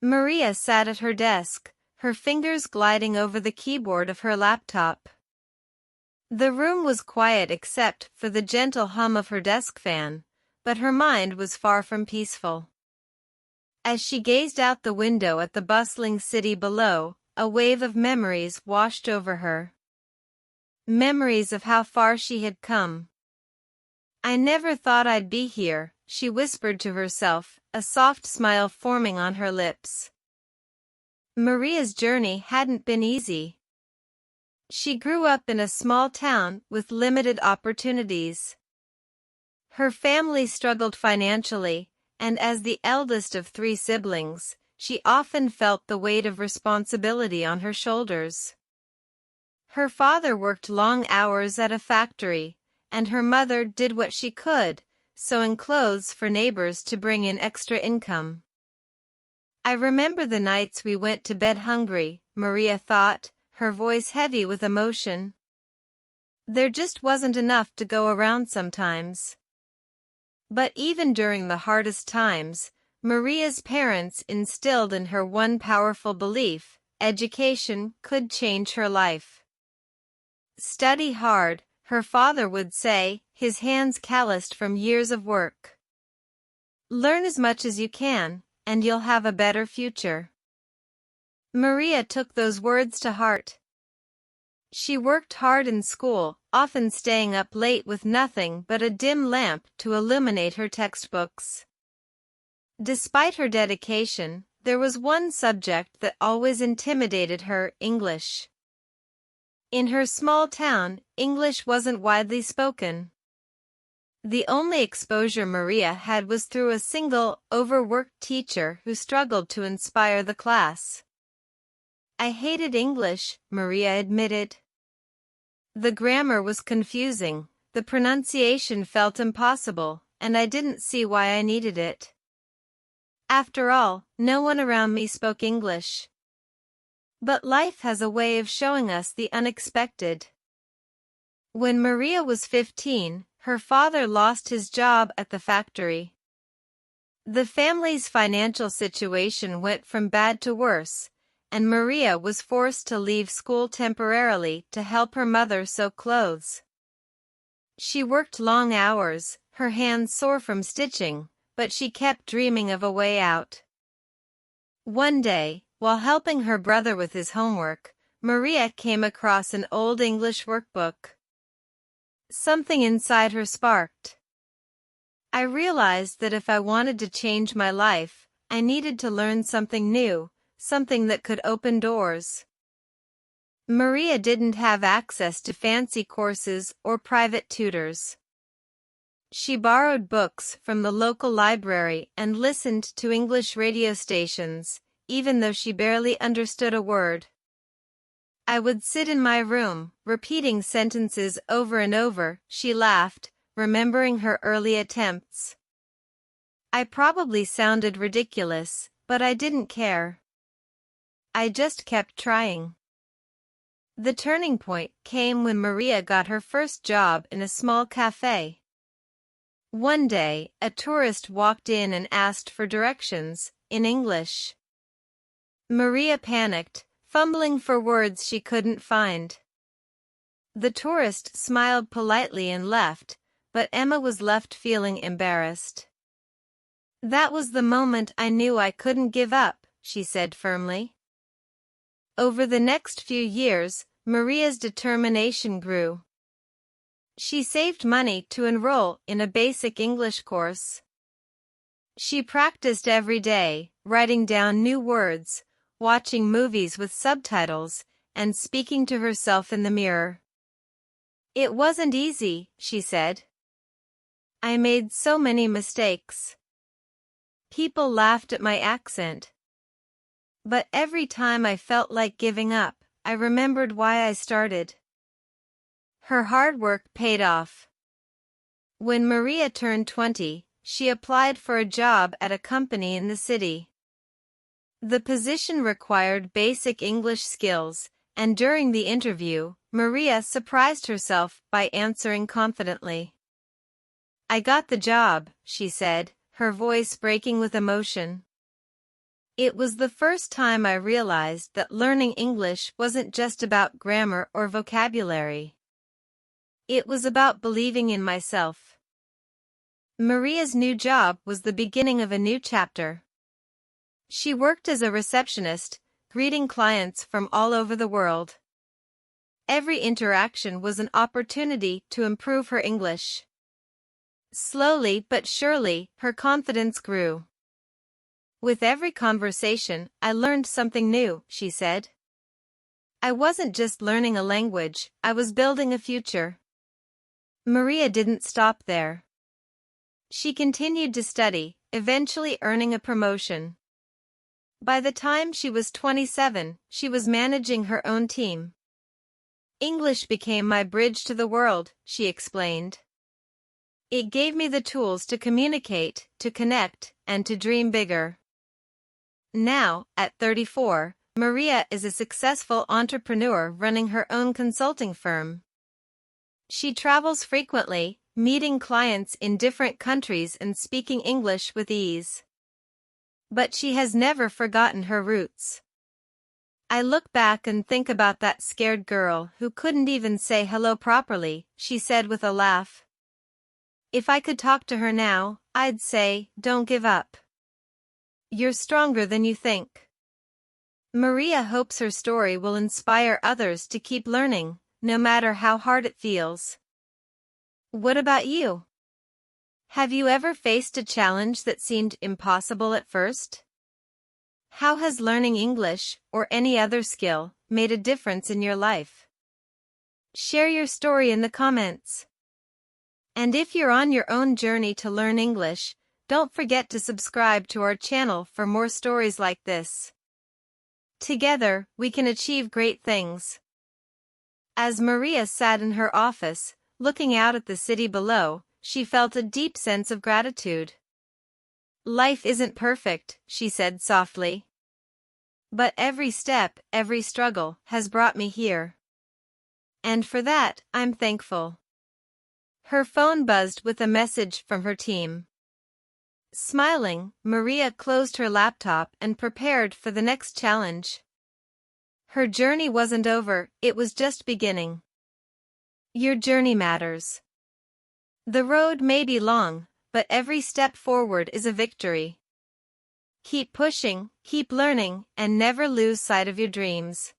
Maria sat at her desk, her fingers gliding over the keyboard of her laptop. The room was quiet except for the gentle hum of her desk fan, but her mind was far from peaceful. As she gazed out the window at the bustling city below, a wave of memories washed over her. Memories of how far she had come. "I never thought I'd be here," she whispered to herself, a soft smile forming on her lips. Maria's journey hadn't been easy. She grew up in a small town with limited opportunities. Her family struggled financially, and as the eldest of 3 siblings, she often felt the weight of responsibility on her shoulders. Her father worked long hours at a factory, and her mother did what she could, sewing clothes for neighbors to bring in extra income. "I remember the nights we went to bed hungry," Maria thought, her voice heavy with emotion. There just wasn't enough to go around sometimes. But even during the hardest times, Maria's parents instilled in her one powerful belief: education could change her life. "Study hard," her father would say, his hands calloused from years of work. "Learn as much as you can, and you'll have a better future." Maria took those words to heart. She worked hard in school, often staying up late with nothing but a dim lamp to illuminate her textbooks. Despite her dedication, there was one subject that always intimidated her: English. In her small town, English wasn't widely spoken. The only exposure Maria had was through a single, overworked teacher who struggled to inspire the class. "I hated English," Maria admitted. "The grammar was confusing, the pronunciation felt impossible, and I didn't see why I needed it. After all, no one around me spoke English." But life has a way of showing us the unexpected. When Maria was 15, her father lost his job at the factory. The family's financial situation went from bad to worse, and Maria was forced to leave school temporarily to help her mother sew clothes. She worked long hours, her hands sore from stitching, but she kept dreaming of a way out. One day, while helping her brother with his homework, Maria came across an old English workbook. Something inside her sparked. "I realized that if I wanted to change my life, I needed to learn something new, something that could open doors." Maria didn't have access to fancy courses or private tutors. She borrowed books from the local library and listened to English radio stations, even though she barely understood a word. "I would sit in my room, repeating sentences over and over," she laughed, remembering her early attempts. "I probably sounded ridiculous, but I didn't care. I just kept trying." The turning point came when Maria got her first job in a small cafe. One day, a tourist walked in and asked for directions, in English. Maria panicked, fumbling for words she couldn't find. The tourist smiled politely and left, but Emma was left feeling embarrassed. "That was the moment I knew I couldn't give up," she said firmly. Over the next few years, Maria's determination grew. She saved money to enroll in a basic English course. She practiced every day, writing down new words, watching movies with subtitles, and speaking to herself in the mirror. "It wasn't easy," she said. "I made so many mistakes. People laughed at my accent. But every time I felt like giving up, I remembered why I started." Her hard work paid off. When Maria turned 20, she applied for a job at a company in the city. The position required basic English skills, and during the interview, Maria surprised herself by answering confidently. "I got the job," she said, her voice breaking with emotion. It was the first time I realized that learning English wasn't just about grammar or vocabulary. It was about believing in myself. Maria's new job was the beginning of a new chapter. She worked as a receptionist, greeting clients from all over the world. Every interaction was an opportunity to improve her English. Slowly but surely, her confidence grew. With every conversation, I learned something new, she said. I wasn't just learning a language, I was building a future. Maria didn't stop there. She continued to study, eventually earning a promotion. By the time she was 27, she was managing her own team. English became my bridge to the world, she explained. It gave me the tools to communicate, to connect, and to dream bigger. Now, at 34, Maria is a successful entrepreneur running her own consulting firm. She travels frequently, meeting clients in different countries and speaking English with ease. But she has never forgotten her roots. I look back and think about that scared girl who couldn't even say hello properly, she said with a laugh. If I could talk to her now, I'd say, don't give up. You're stronger than you think. Maria hopes her story will inspire others to keep learning, no matter how hard it feels. What about you? Have you ever faced a challenge that seemed impossible at first? How has learning English, or any other skill, made a difference in your life? Share your story in the comments. And if you're on your own journey to learn English, don't forget to subscribe to our channel for more stories like this. Together, we can achieve great things. As Maria sat in her office, looking out at the city below, she felt a deep sense of gratitude. Life isn't perfect, she said softly. But every step, every struggle, has brought me here. And for that, I'm thankful. Her phone buzzed with a message from her team. Smiling, Maria closed her laptop and prepared for the next challenge. Her journey wasn't over, it was just beginning. Your journey matters. The road may be long, but every step forward is a victory. Keep pushing, keep learning, and never lose sight of your dreams.